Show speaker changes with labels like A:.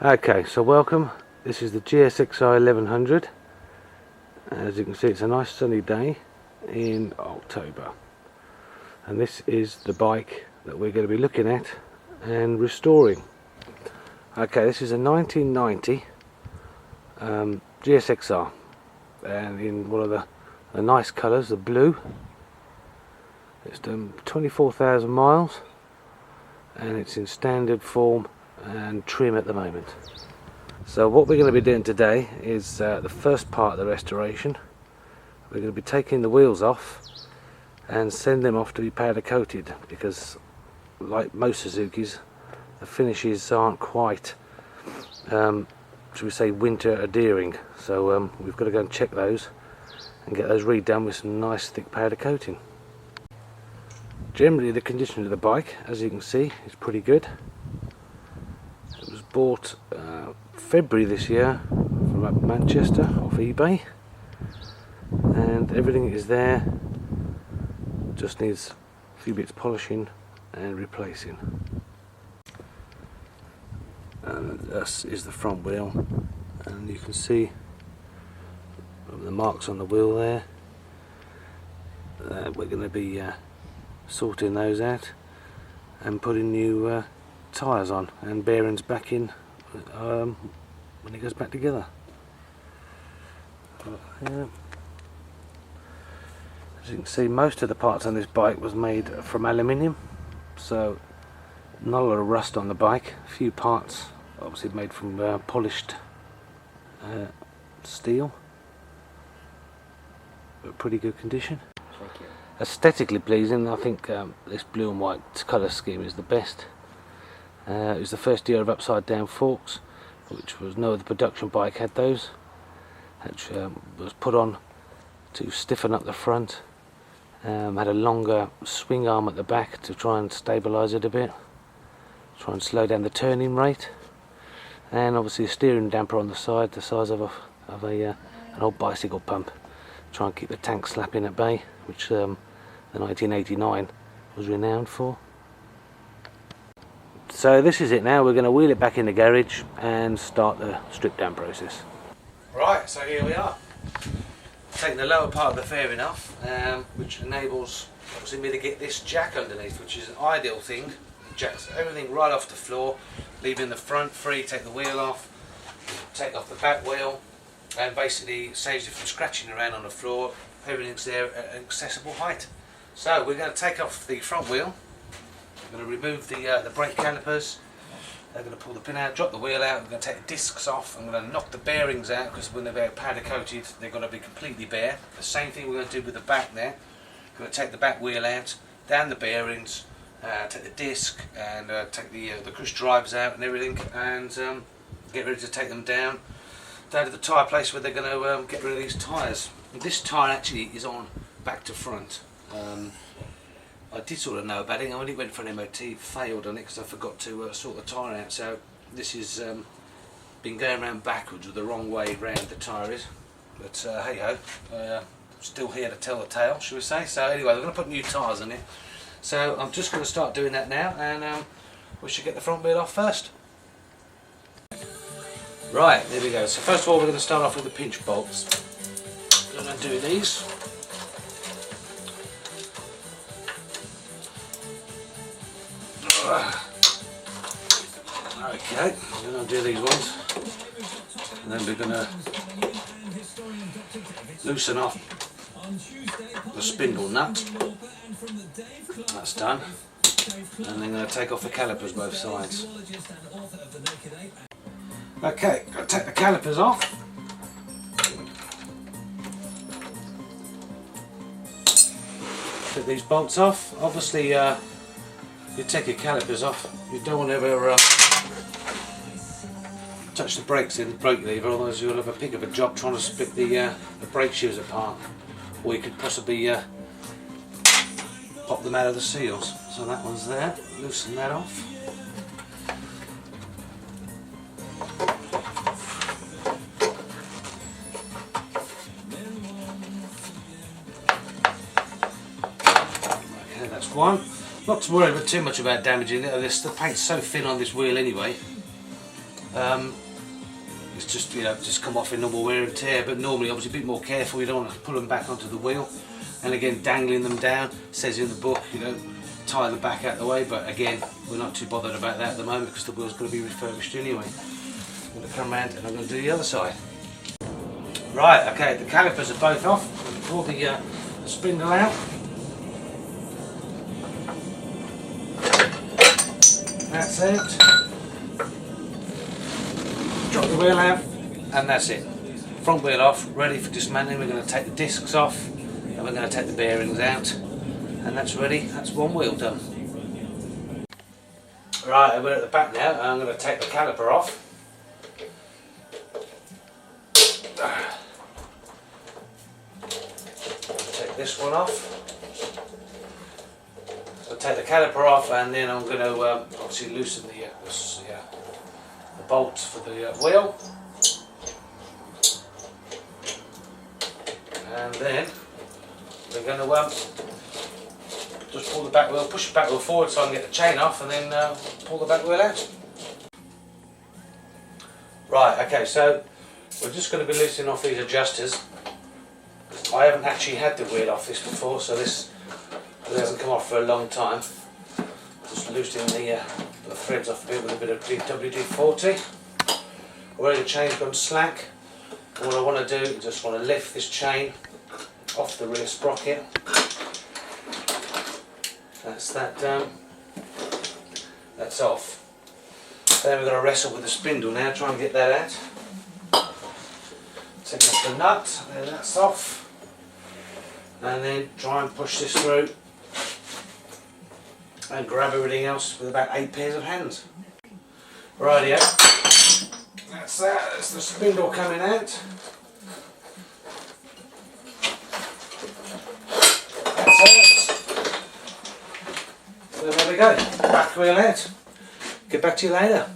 A: Okay, so welcome. This is the GSXR 1100. As you can see, it's a nice sunny day in October, and this is the bike that we're going to be looking at and restoring. Okay, this is a 1990 GSXR, and in one of the nice colours, the blue. It's done 24,000 miles, and it's in standard form and trim at the moment. So what we're going to be doing today is the first part of the restoration. We're going to be taking the wheels off and send them off to be powder coated, because like most Suzukis, the finishes aren't quite should we say winter adhering, so we've got to go and check those and get those redone with some nice thick powder coating. Generally the condition of the bike, as you can see, is pretty good. It was bought February this year from up Manchester off eBay, and everything is there, just needs a few bits polishing and replacing. And this is the front wheel, and you can see the marks on the wheel there. We're going to be sorting those out and putting new tyres on and bearings back in when it goes back together. As you can see, most of the parts on this bike was made from aluminium, so not a lot of rust on the bike. A few parts obviously made from polished steel, but pretty good condition.
B: Thank you.
A: Aesthetically pleasing. I think this blue and white colour scheme is the best. It was the first year of upside down forks, which was no other production bike had those, which was put on to stiffen up the front. Had a longer swing arm at the back to try and stabilise it a bit, try and slow down the turning rate, and obviously a steering damper on the side, the size of an old bicycle pump, try and keep the tank slapping at bay, which the 1989 was renowned for. So this is it now. We're going to wheel it back in the garage and start the strip down process. Right, so here we are. Taking the lower part of the fairing off, which enables obviously me to get this jack underneath, which is an ideal thing. It jacks everything right off the floor, leaving the front free. Take the wheel off, take off the back wheel, and basically saves you from scratching around on the floor. Everything's there at an accessible height. So we're going to take off the front wheel. We're going to remove the brake calipers. They're going to pull the pin out, drop the wheel out. We're going to take the discs off. I'm going to knock the bearings out, because when they're powder coated, they've got to be completely bare. The same thing we're going to do with the back there. We're going to take the back wheel out, down the bearings, take the disc, and take the crush drivers out and everything, and get ready to take them down to the tyre place where they're going to get rid of these tyres. This tyre actually is on back to front. I did sort of know about it. I only went for an MOT, failed on it because I forgot to sort the tyre out. So this is been going around backwards, with the wrong way round the tyre is. But hey ho, still here to tell the tale, shall we say. So anyway, we're going to put new tyres on it. So I'm just going to start doing that now, and we should get the front wheel off first. Right, there we go. So first of all, we're going to start off with the pinch bolts. I'm going to do these. Okay, we're going to do these ones, and then we're going to loosen off the spindle nut. That's done, and then I'm going to take off the calipers both sides. Okay, got to take the calipers off. Take these bolts off. Obviously, you take your calipers off, you don't want to ever touch the brakes in the brake lever, otherwise you'll have a pig of a job trying to split the brake shoes apart, or you could possibly pop them out of the seals. So that one's there, loosen that off. Okay, that's one. Not to worry too much about damaging it. The paint's so thin on this wheel anyway, It's just, just come off in normal wear and tear, but normally obviously a bit more careful. You don't want to pull them back onto the wheel, and again dangling them down. It says in the book, tie them back out the way, but again we're not too bothered about that at the moment because the wheel's going to be refurbished anyway. I'm going to come around and I'm going to do the other side. Right, okay, the calipers are both off. I'm going to pull the spindle out. That's it. Drop the wheel out, and that's it. Front wheel off, ready for dismantling. We're going to take the discs off, and we're going to take the bearings out, and that's ready. That's one wheel done. Right, we're at the back now. I'm going to take the caliper off. Take this one off. So take the caliper off, and then I'm going to obviously loosen the bolt for the wheel, and then we're going to just pull the back wheel, push the back wheel forward so I can get the chain off, and then pull the back wheel out. Right, okay, so we're just going to be loosening off these adjusters. I haven't actually had the wheel off this before, so this hasn't come off for a long time. Just loosening the threads off a bit with a bit of WD-40. Already the chain's gone slack. And what I want to do is just want to lift this chain off the rear sprocket. That's that done. That's off. Then we're going to wrestle with the spindle now, try and get that out. Take off the nut, then that's off. And then try and push this through and grab everything else with about 8 pairs of hands. Rightio. That's that, that's the spindle coming out. That's it. So there we go, back wheel out. Get back to you later.